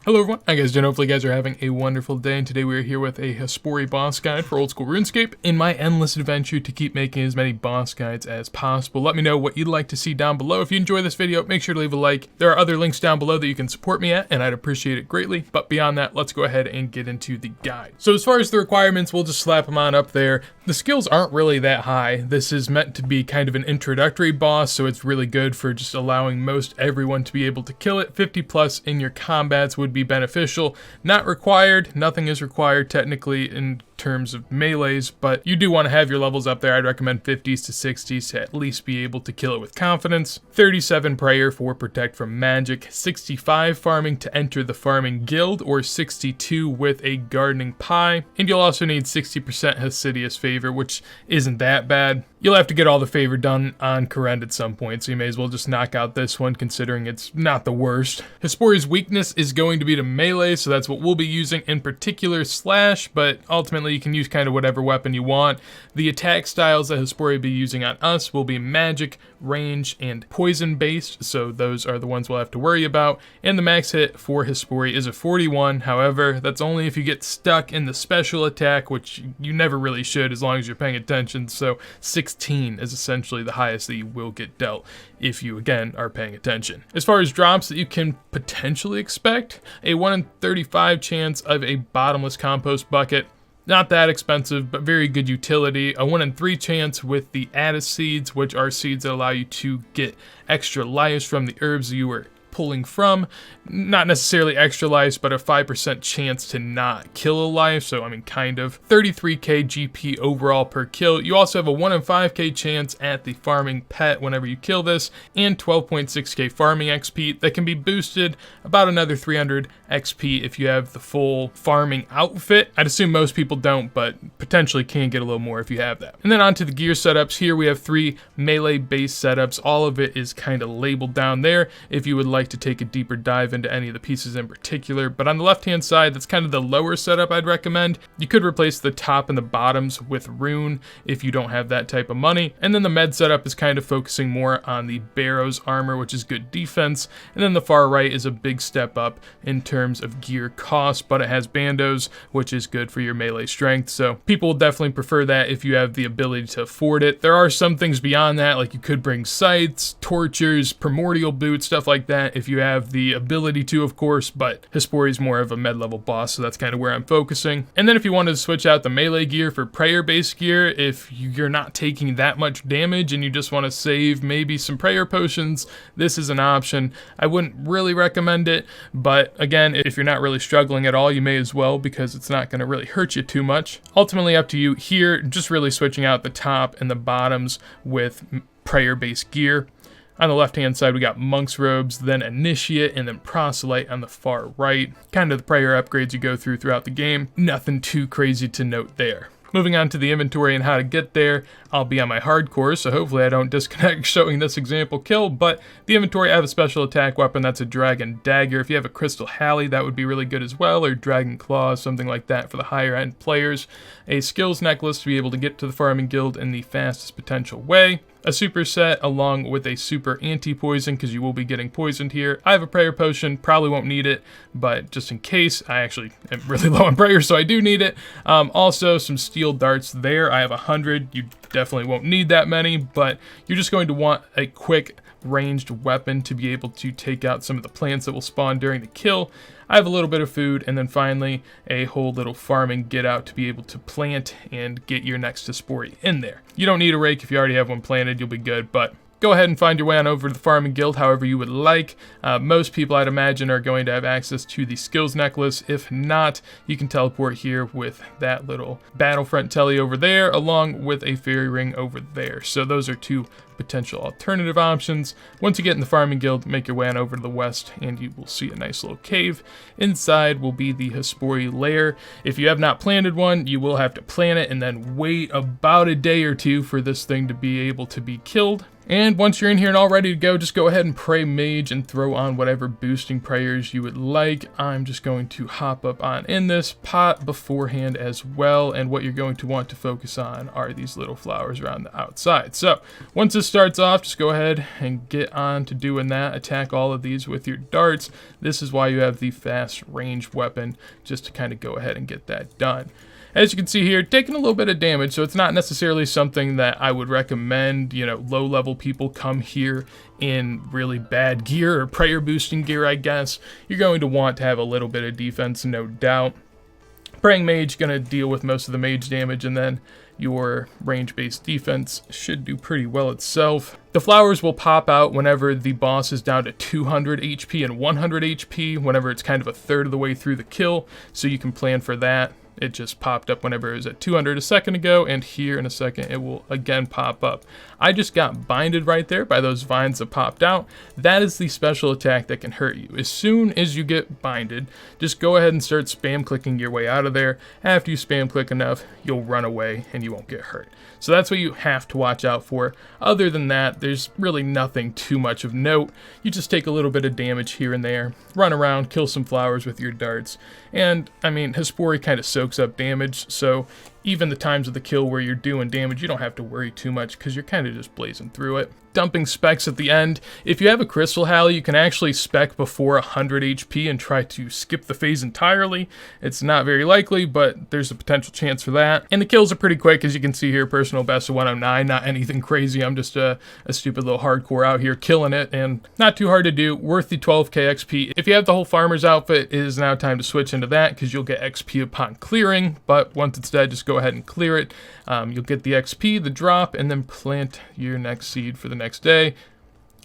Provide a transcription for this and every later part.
Hello everyone, how you guys doing? Hopefully you guys are having a wonderful day, and today we are here with a Hespori boss guide for old school RuneScape in my endless adventure to keep making as many boss guides as possible. Let me know what you'd like to see down below. If you enjoy this video, make sure to leave a like. There are other links down below that you can support me at, and I'd appreciate it greatly. But beyond that, let's go ahead and get into the guide. So as far as the requirements, we'll just slap them on up there. The skills aren't really that high. This is meant to be kind of an introductory boss, so it's really good for just allowing most everyone to be able to kill it. 50 plus in your combats would be beneficial. Not required. Nothing is required technically in terms of melees, but you do want to have your levels up there. I'd recommend 50s to 60s to at least be able to kill it with confidence. 37 prayer for protect from magic, 65 farming to enter the farming guild, or 62 with a gardening pie, and you'll also need 60% Hesidious favor, which isn't that bad. You'll have to get all the favor done on Current at some point, so you may as well just knock out this one considering it's not the worst. Hespori's weakness is going to be to melee, so that's what we'll be using in particular, slash, but ultimately you can use kind of whatever weapon you want. The attack styles that Hespori will be using on us will be magic, range, and poison based, so those are the ones we'll have to worry about. And the max hit for Hespori is a 41, however, that's only if you get stuck in the special attack, which you never really should as long as you're paying attention, so 16 is essentially the highest that you will get dealt if you, again, are paying attention. As far as drops that you can potentially expect, a 1 in 35 chance of a bottomless compost bucket. Not that expensive, but very good utility. A 1 in 3 chance with the Addis seeds, which are seeds that allow you to get extra lives from the herbs you were pulling from. Not necessarily extra lives, but a 5% chance to not kill a life, so I mean kind of. 33k GP overall per kill. You also have a 1 in 5k chance at the farming pet whenever you kill this, and 12.6k farming XP that can be boosted about another 300 XP if you have the full farming outfit. I'd assume most people don't, but potentially can get a little more if you have that. And then onto the gear setups. Here we have 3 melee based setups. All of it is kind of labeled down there if you would like to take a deeper dive into any of the pieces in particular. But on the left hand side, that's kind of the lower setup I'd recommend. You could replace the top and the bottoms with rune if you don't have that type of money. And then the med setup is kind of focusing more on the Barrow's armor, which is good defense. And then the far right is a big step up in terms of gear cost, but it has bandos, which is good for your melee strength. So people will definitely prefer that if you have the ability to afford it. There are some things beyond that, like you could bring scythes, tortures, primordial boots, stuff like that if you have the ability to, of course, but Hespori is more of a med-level boss, so that's kind of where I'm focusing. And then if you wanted to switch out the melee gear for prayer-based gear, if you're not taking that much damage and you just want to save maybe some prayer potions, this is an option. I wouldn't really recommend it, but again, if you're not really struggling at all, you may as well, because it's not going to really hurt you too much. Ultimately up to you here, just really switching out the top and the bottoms with prayer-based gear. On the left-hand side, we got Monk's Robes, then Initiate, and then Proselyte on the far right. Kind of the prayer upgrades you go throughout the game. Nothing too crazy to note there. Moving on to the inventory and how to get there, I'll be on my hardcore, so hopefully I don't disconnect showing this example kill, but the inventory, I have a special attack weapon, that's a Dragon Dagger. If you have a Crystal Halley, that would be really good as well, or Dragon Claws, something like that for the higher end players. A Skills Necklace to be able to get to the Farming Guild in the fastest potential way. A super set along with a super anti-poison, because you will be getting poisoned here. I have a prayer potion, probably won't need it, but just in case, I actually am really low on prayer, so I do need it. Also some steel darts there. I have 100. You definitely won't need that many, but you're just going to want a quick ranged weapon to be able to take out some of the plants that will spawn during the kill. I have a little bit of food, and then finally a whole little farming get out to be able to plant and get your next Hespori in there. You don't need a rake if you already have one planted, you'll be good, but go ahead and find your way on over to the Farming Guild however you would like. Most people, I'd imagine, are going to have access to the Skills Necklace. If not, you can teleport here with that little Battlefront telly over there, along with a Fairy Ring over there. So those are 2 potential alternative options. Once you get in the Farming Guild, make your way on over to the west, and you will see a nice little cave. Inside will be the Hespori lair. If you have not planted one, you will have to plant it and then wait about a day or 2 for this thing to be able to be killed. And once you're in here and all ready to go, just go ahead and pray mage and throw on whatever boosting prayers you would like. I'm just going to hop up on in this pot beforehand as well, and what you're going to want to focus on are these little flowers around the outside. So once this starts off, just go ahead and get on to doing that. Attack all of these with your darts. This is why you have the fast range weapon, just to kind of go ahead and get that done. As you can see here, taking a little bit of damage, so it's not necessarily something that I would recommend, you know, low-level people come here in really bad gear or prayer boosting gear, I guess. You're going to want to have a little bit of defense, no doubt. Praying mage going to deal with most of the mage damage, and then your range-based defense should do pretty well itself. The flowers will pop out whenever the boss is down to 200 HP and 100 HP, whenever it's kind of a third of the way through the kill, so you can plan for that. It just popped up whenever it was at 200 a second ago, and here in a second it will again pop up. I just got binded right there by those vines that popped out. That is the special attack that can hurt you. As soon as you get binded, just go ahead and start spam clicking your way out of there. After you spam click enough, you'll run away and you won't get hurt. So that's what you have to watch out for. Other than that, there's really nothing too much of note. You just take a little bit of damage here and there, run around, kill some flowers with your darts, and I mean, Hespori kind of soaks up damage, so even the times of the kill where you're doing damage, you don't have to worry too much because you're kind of just blazing through it. Dumping specs at the end. If you have a Crystal Halley, you can actually spec before 100 HP and try to skip the phase entirely. It's not very likely, but there's a potential chance for that. And the kills are pretty quick, as you can see here. Personal best of 109, not anything crazy. I'm just a stupid little hardcore out here killing it, and not too hard to do. Worth the 12k XP. If you have the whole farmer's outfit, it is now time to switch into that because you'll get XP upon clearing, but once it's dead, just go ahead and clear it. You'll get the XP, the drop, and then plant your next seed for the next day.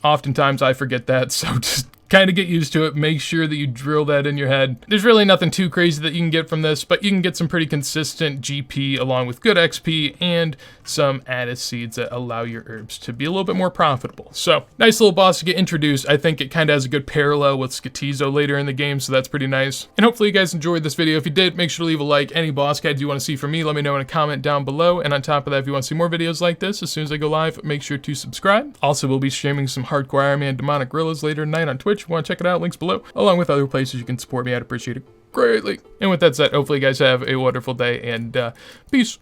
Oftentimes I forget that, so just kind of get used to it. Make sure that you drill that in your head. There's really nothing too crazy that you can get from this, but you can get some pretty consistent GP along with good XP and some added seeds that allow your herbs to be a little bit more profitable. So nice little boss to get introduced. I think it kind of has a good parallel with Skatizo later in the game, so that's pretty nice. And hopefully you guys enjoyed this video. If you did, make sure to leave a like. Any boss guides you want to see from me, let me know in a comment down below. And on top of that, if you want to see more videos like this, as soon as I go live, make sure to subscribe. Also, we'll be streaming some hardcore Iron Man demonic gorillas later tonight on Twitch. If you want to check it out, links below, along with other places you can support me. I'd appreciate it greatly. And with that said, hopefully you guys have a wonderful day, and peace.